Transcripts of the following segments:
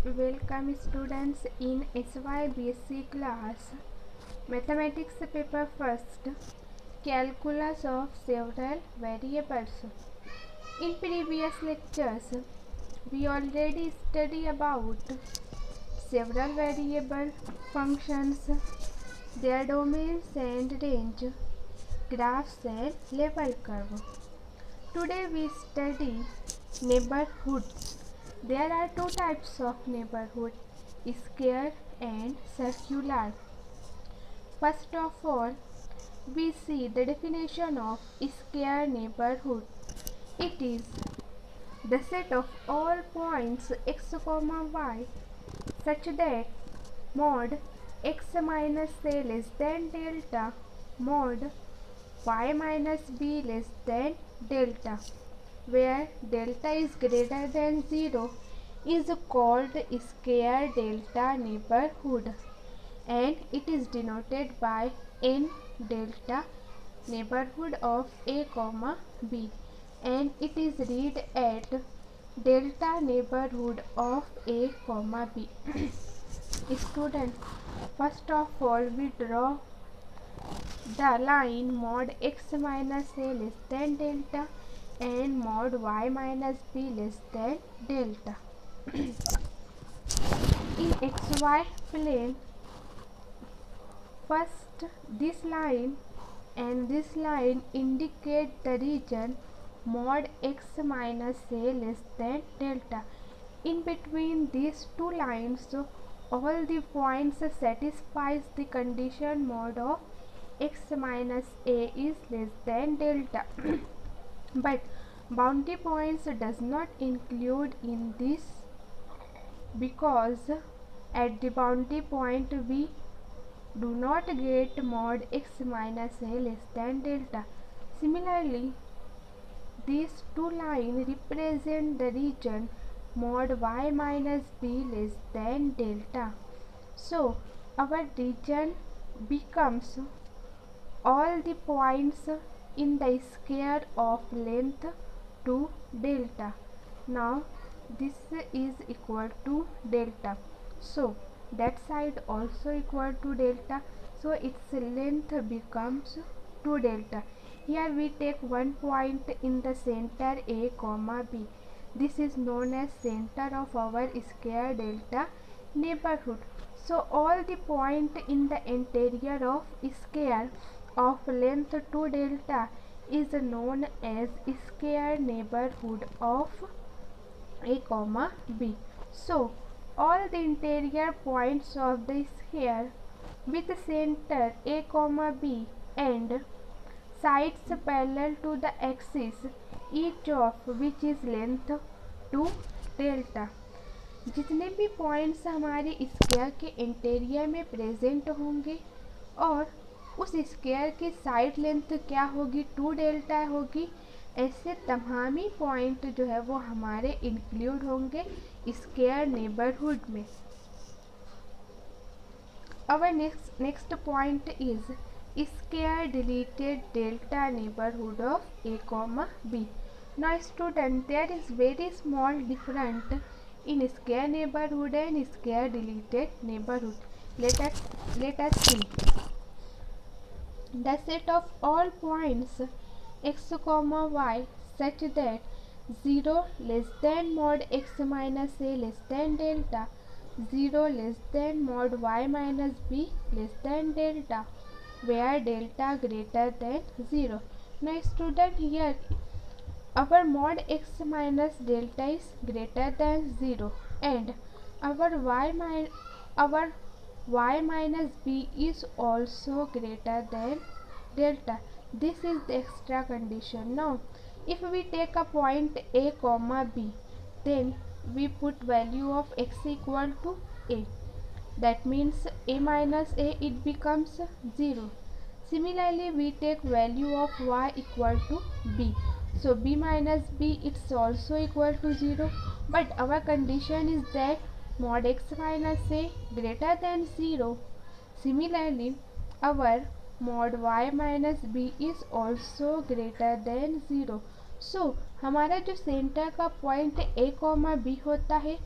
Welcome students in SYBSc class Mathematics paper first Calculus of several variables. In previous lectures we already studied about several variable functions, their domains and range, graphs and level curve. Today we study neighborhoods. There are two types of neighborhood, square and circular. First of all, we see the definition of square neighborhood. It is the set of all points x, y such that mod x minus a less than delta, mod y minus b less than delta, where delta is greater than 0 is called square delta neighborhood, and it is denoted by n delta neighborhood of a comma b, and it is read at delta neighborhood of a comma b. Student, first of all we draw the line mod x minus a less than delta and mod y minus b less than delta. In xy plane, first this line and this line indicate the region mod x minus a less than delta. In between these two lines, all the points satisfies the condition mod of x minus a is less than delta. But boundary points does not include in this, because at the boundary point we do not get mod x minus a less than delta. Similarly, these two lines represent the region mod y minus b less than delta. So our region becomes all the points in the square of length 2 delta. Now this is equal to delta, so that side also equal to delta, so its length becomes 2 delta. Here we take one point in the center a comma b. This is known as center of our square delta neighborhood. So all the point in the interior of square of length 2 delta is known as square neighborhood of a comma b. So all the interior points of the sphere with center a comma b and sides parallel to the axis, each of which is length 2 delta. जितने भी points हमारे square के interior में present होंगे और उस square की side length क्या होगी, 2 डेल्टा होगी, ऐसे तमाम ही पॉइंट जो है वो हमारे इंक्लूड होंगे स्क्वायर नेबरहुड में. Our next point is square deleted delta neighborhood of a comma b. Now student, there is very small difference in square neighborhood and square deleted neighborhood. Let us see. The set of all points x, y such that 0 less than mod x minus a less than delta, 0 less than mod y minus b less than delta, where delta greater than 0. Now student, here our mod x minus delta is greater than 0 and our y minus b is also greater than delta. This is the extra condition. Now if we take a point a comma b, then we put value of x equal to a. That means a minus a, it becomes 0. Similarly, we take value of y equal to b. So b minus b, it's also equal to 0. But our condition is that mod x minus a greater than 0. Similarly, our mod y minus b is also greater than 0. So हमारा जो centre का point a comma b होता है,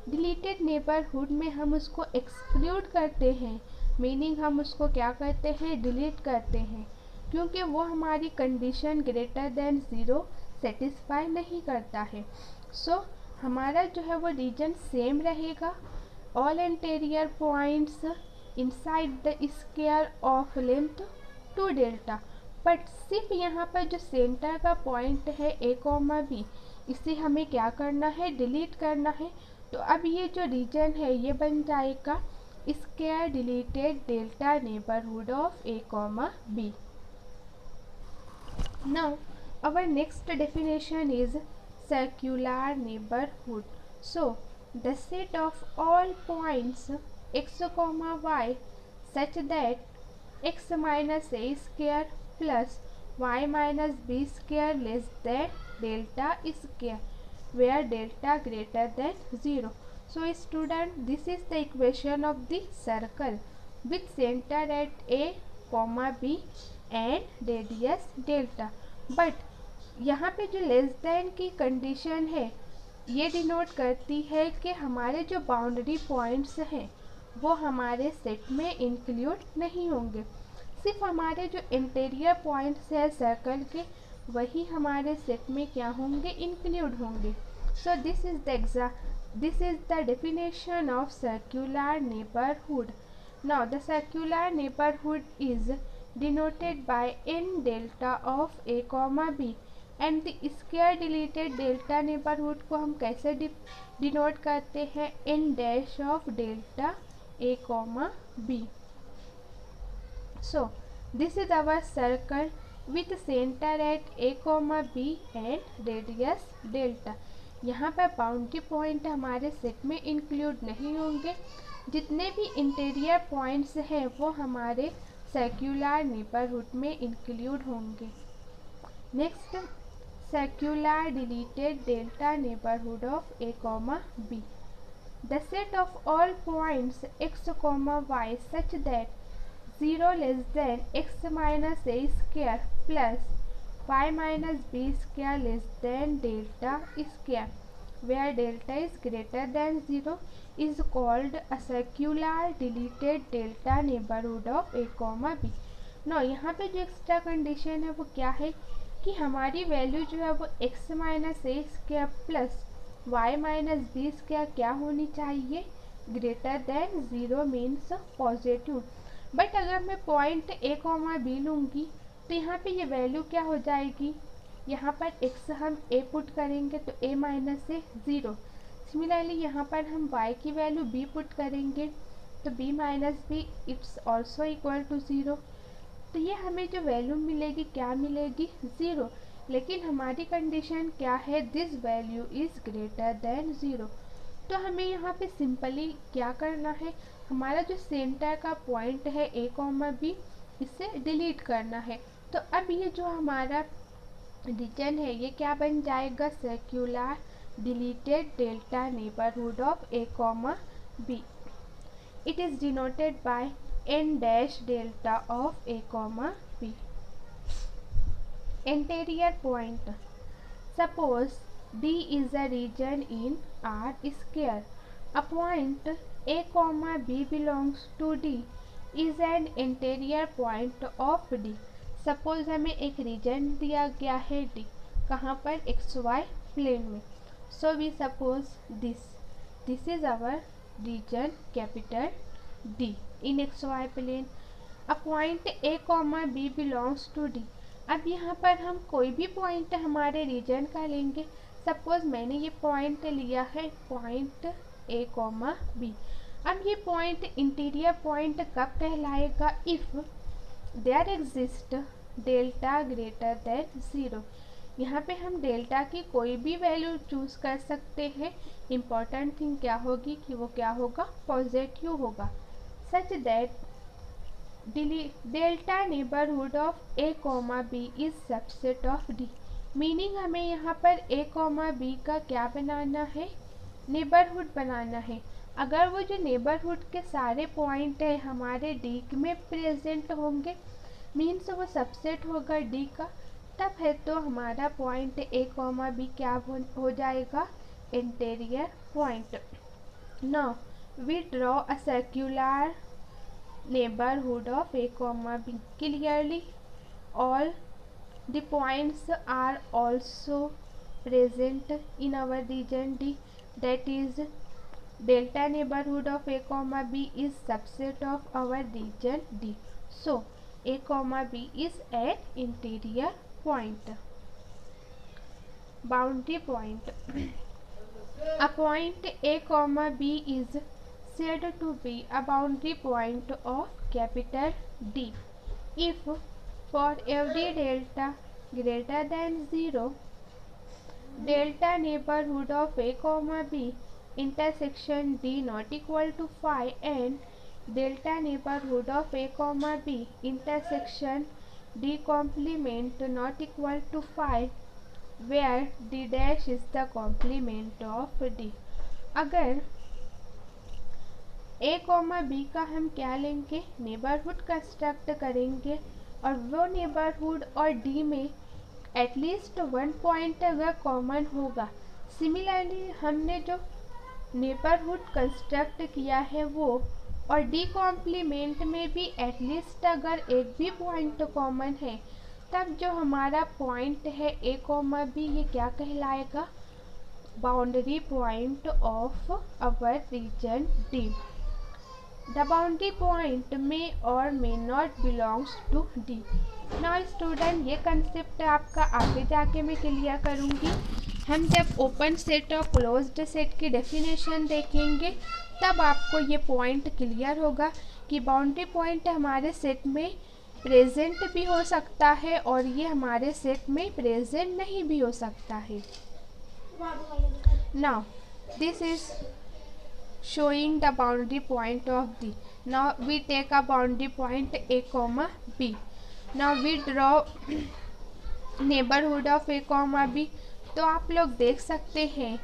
deleted neighbourhood में हम उसको exclude करते हैं, मीनिंग हम उसको क्या करते हैं, डिलीट करते हैं, क्योंकि वो हमारी कंडीशन ग्रेटर देन 0 सेटिस्फाई नहीं करता है। सो हमारा जो है वो रीजन सेम रहेगा, all interior points inside the square of length 2 delta, but सिर्फ यहाँ पर जो सेंटर का पॉइंट है a, b, इसे हमें क्या करना है, डिलीट करना है। तो अब ये जो रीजन है ये बन जाएगा square deleted delta neighbourhood of a, b. Now our next definition is circular neighborhood. So the set of all points x, y such that x minus a square plus y minus b square less than delta square, where delta greater than 0. So student, this is the equation of the circle with center at a, b and radius delta. But यहाँ पे जो less than की condition है ये denote करती है कि हमारे जो बाउंड्री पॉइंट्स हैं वो हमारे सेट में इंक्लूड नहीं होंगे, सिर्फ हमारे जो इंटीरियर पॉइंट्स है सर्कल के वही हमारे सेट में क्या होंगे, इंक्लूड होंगे. So this is the definition of circular neighbourhood. Now the circular neighbourhood is denoted by n delta of a, b, and the square deleted delta neighborhood को हम कैसे डिनोट करते हैं, n dash of delta a, b. So this is our circle with center at a, b and radius delta. यहाँ पर boundary point हमारे set में include नहीं होंगे, जितने भी इंटीरियर पॉइंट्स हैं वो हमारे सर्कुलर नेबरहुड में इंक्लूड होंगे. Next, circular deleted delta neighbourhood of a, b. The set of all points x, y such that 0 less than x minus a square plus y minus b square less than delta square, where delta is greater than 0 is called a circular deleted delta neighborhood of a, b. Now यहाँ पे जो extra condition है वो क्या है कि हमारी value जो है वो x minus A square plus y minus B square क्या होनी चाहिए, greater than 0 means positive. But अगर मैं पॉइंट a, b लूँगी तो यहाँ पे ये वैल्यू क्या हो जाएगी, यहाँ पर x हम a पुट करेंगे तो a माइनस ए 0. सिमिलरली यहाँ पर हम y की वैल्यू b पुट करेंगे तो b minus B it's also equal to 0. तो ये हमें जो वैल्यू मिलेगी क्या मिलेगी, 0. लेकिन हमारी कंडीशन क्या है, this value is greater than 0. तो हमें यहाँ पे सिंपली क्या करना है, हमारा जो सेंटर का पॉइंट है a, b इसे डिलीट करना है. तो अब ये जो हमारा रीजन है ये क्या बन जाएगा, circular deleted delta neighbourhood of a, b. It is denoted by n dash delta of a, b. Interior point. Suppose D is a region in R square. A point a, b belongs to D is an interior point of D. Suppose हमें एक reason दिया गया है D, कहाँ पर, x Y plane में. So we suppose this is our region capital D in X Y plane. A point a, b belongs to D. अब यहाँ पर हम कोई भी पॉइंट हमारे रीजन का लेंगे. सपोज मैंने ये पॉइंट लिया है पॉइंट a, b. अब ये पॉइंट इंटीरियर पॉइंट कब कहलाएगा, if there exist delta greater than 0. यहाँ पे हम डेल्टा की कोई भी वैल्यू चूज़ कर सकते हैं. इम्पॉर्टेंट थिंग क्या होगी कि वो क्या होगा, पॉजिटिव होगा. Such that delta neighbourhood of a, b is subset of D. Meaning हमें यहाँ पर a, b का क्या बनाना है, नेबरहुड बनाना है. अगर वो जो नेबरहुड के सारे पॉइंट है हमारे D में प्रेजेंट होंगे, मीन्स वो सबसेट होगा D का, तब है तो हमारा पॉइंट a, b क्या हो जाएगा, interior point. Now we draw a circular neighborhood of a comma b. Clearly all the points are also present in our region D, that is delta neighborhood of a comma b is subset of our region D. So a comma b is an interior point. Boundary point. A point A comma B is said to be a boundary point of capital D if for every delta greater than 0, delta neighborhood of A comma B intersection D not equal to phi, and delta neighborhood of A comma B intersection D complement not equal to phi, where D dash is the complement of D. अगर ए comma B का हम क्या लेंगे, neighbourhood construct करेंगे, और वो neighbourhood और D में एटलीस्ट वन पॉइंट अगर कॉमन होगा। सिमिलरली हमने जो नेबरहुड कंस्ट्रक्ट किया है वो, और डी कॉम्प्लीमेंट में भी एटलीस्ट अगर एक भी पॉइंट कॉमन है, तब जो हमारा पॉइंट है ए कॉमा बी ये क्या कहलाएगा, boundary point of our region D. The boundary point may or may not belongs to D. Now student ये कंसेप्ट आपका आगे जाके मैं क्लियर करूँगी। हम जब ओपन सेट और क्लोज्ड सेट की डेफिनेशन देखेंगे तब आपको ये पॉइंट क्लियर होगा कि बाउंड्री पॉइंट हमारे सेट में प्रेजेंट भी हो सकता है और ये हमारे सेट में प्रेजेंट नहीं भी हो सकता है। Now this is showing the boundary point of D. Now we take a boundary point A comma B. Now we draw neighborhood of A comma B. तो आप लोग देख सकते हैं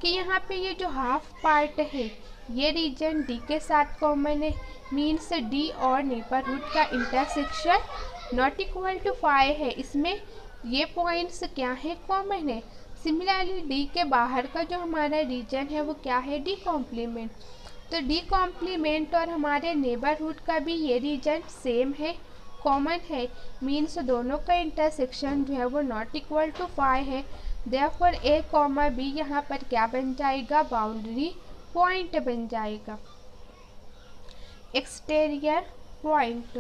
कि यहाँ पे ये जो हाफ पार्ट है ये रीजन D के साथ कॉमन है, मीन्स D और नेबरहुड का intersection not equal to phi है। इसमें ये पॉइंट्स क्या है, कॉमन है। सिमिलरली डी के बाहर का जो हमारा रीजन है वो क्या है, डी कॉम्प्लीमेंट। तो डी कॉम्प्लीमेंट और हमारे नेबरहुड का भी ये रीजन सेम है, कॉमन है, मीन्स दोनों का इंटरसेक्शन जो है वो नॉट इक्वल टू फाई है। देयरफॉर ए कॉमा बी यहाँ पर क्या बन जाएगा, बाउंड्री पॉइंट बन जाएगा। Exterior point,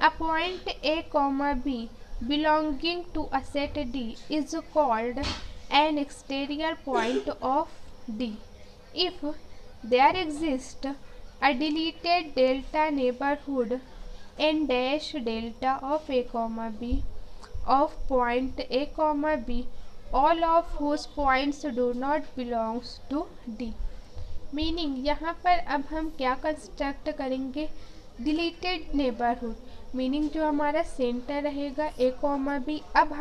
a point A comma B belonging to a set D is called an exterior point of D if there exists a deleted delta neighborhood n dash delta of A comma B of point A comma B, all of whose points do not belongs to D. Meaning यहाँ पर अब हम क्या construct करेंगे, deleted neighbourhood, meaning जो हमारा centre रहेगा ए comma B अब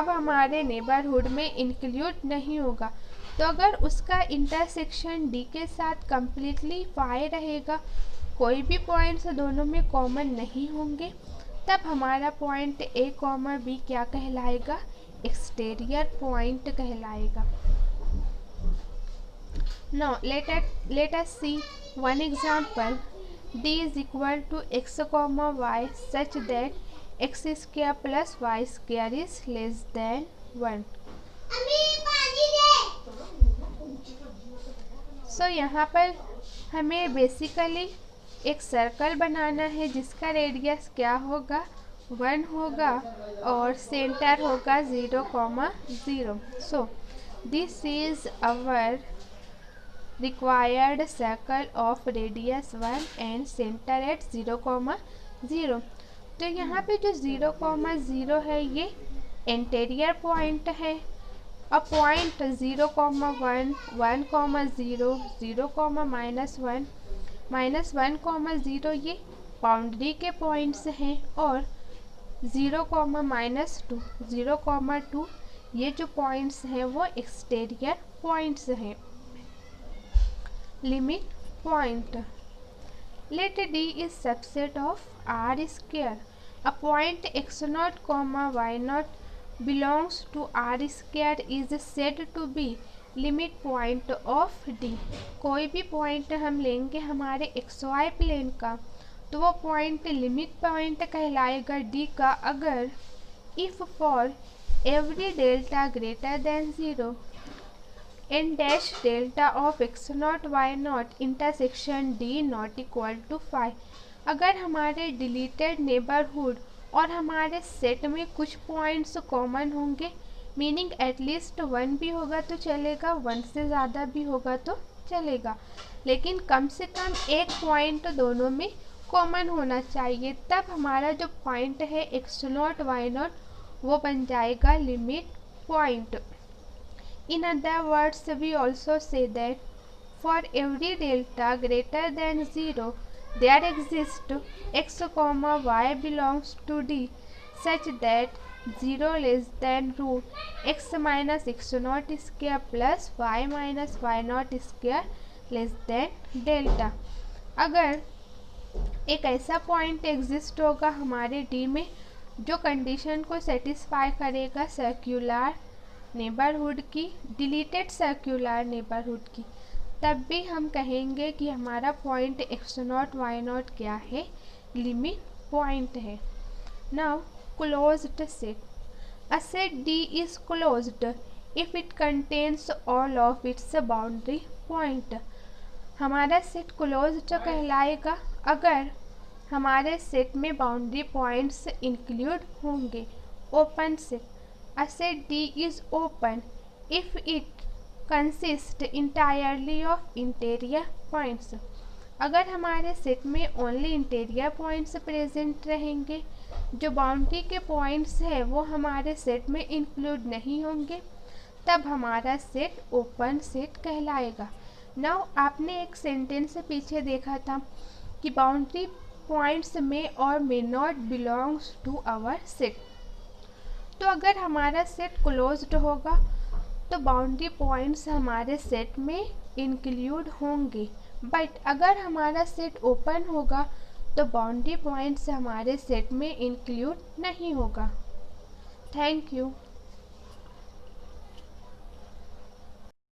हमारे नेबरहुड में इंक्लूड नहीं होगा। तो अगर उसका इंटरसेक्शन डी के साथ कम्प्लीटली फाई रहेगा, कोई भी पॉइंट्स दोनों में कॉमन नहीं होंगे, तब हमारा पॉइंट ए कॉमा बी क्या कहलाएगा, एक्सटीरियर पॉइंट कहलाएगा। Now let us see one example. D is equal to x comma y such that x square plus y square is less than 1. So यहाँ पर हमें बेसिकली एक circle बनाना है जिसका radius क्या होगा, 1 होगा और सेंटर होगा 0,0. So this is our required circle of radius 1 and center at 0,0. तो यहाँ पे जो 0,0 है ये इंटीरियर पॉइंट है, और पॉइंट 0,1, 1,0, 0,-1, -1,0 ये बाउंड्री के पॉइंट्स हैं, और 0,-2, 0,2 ये जो पॉइंट्स हैं वो एक्सटीरियर पॉइंट्स हैं। Limit point. Let D is subset of R square. A point x0, y0 belongs to R square is said to be limit point of D. कोई भी पॉइंट हम लेंगे हमारे XY प्लेन का तो वो पॉइंट लिमिट पॉइंट कहलाएगा D का, अगर if for every delta greater than 0 N dash delta of x0 y0 intersection D not equal to 5। अगर हमारे डिलीटेड नेबरहुड और हमारे सेट में कुछ पॉइंट्स कॉमन होंगे, मीनिंग एटलीस्ट 1 भी होगा तो चलेगा, 1 से ज़्यादा भी होगा तो चलेगा, लेकिन कम से कम एक पॉइंट दोनों में कॉमन होना चाहिए, तब हमारा जो पॉइंट है x0 y0 वो बन जाएगा limit point. In other words, we also say that for every delta greater than 0, there exists x, y belongs to D such that 0 less than root x minus x0 square plus y minus y0 square less than delta। अगर एक ऐसा point exist होगा हमारे D में जो condition को satisfy करेगा circular neighbourhood की, डिलीटेड सर्क्युलर नेबरहुड की, तब भी हम कहेंगे कि हमारा पॉइंट x0 y0 क्या है, लिमिट पॉइंट है। Now closed set, a set D is closed if it contains all of its boundary point. हमारा सेट क्लोज्ड कहलाएगा अगर हमारे सेट में बाउंड्री पॉइंट्स इंक्लूड होंगे। Open set, a set D is open if it consists entirely of interior points। अगर हमारे set में only interior points present रहेंगे, जो बाउंड्री के पॉइंट्स है वो हमारे सेट में इंक्लूड नहीं होंगे, तब हमारा सेट ओपन सेट कहलाएगा। नाउ आपने एक सेंटेंस पीछे देखा था कि बाउंड्री पॉइंट्स में और may not belongs to our set. तो अगर हमारा सेट क्लोज्ड होगा तो बाउंड्री पॉइंट्स हमारे सेट में इंक्लूड होंगे, बट अगर हमारा सेट ओपन होगा तो बाउंड्री पॉइंट्स हमारे सेट में इंक्लूड नहीं होगा। Thank you.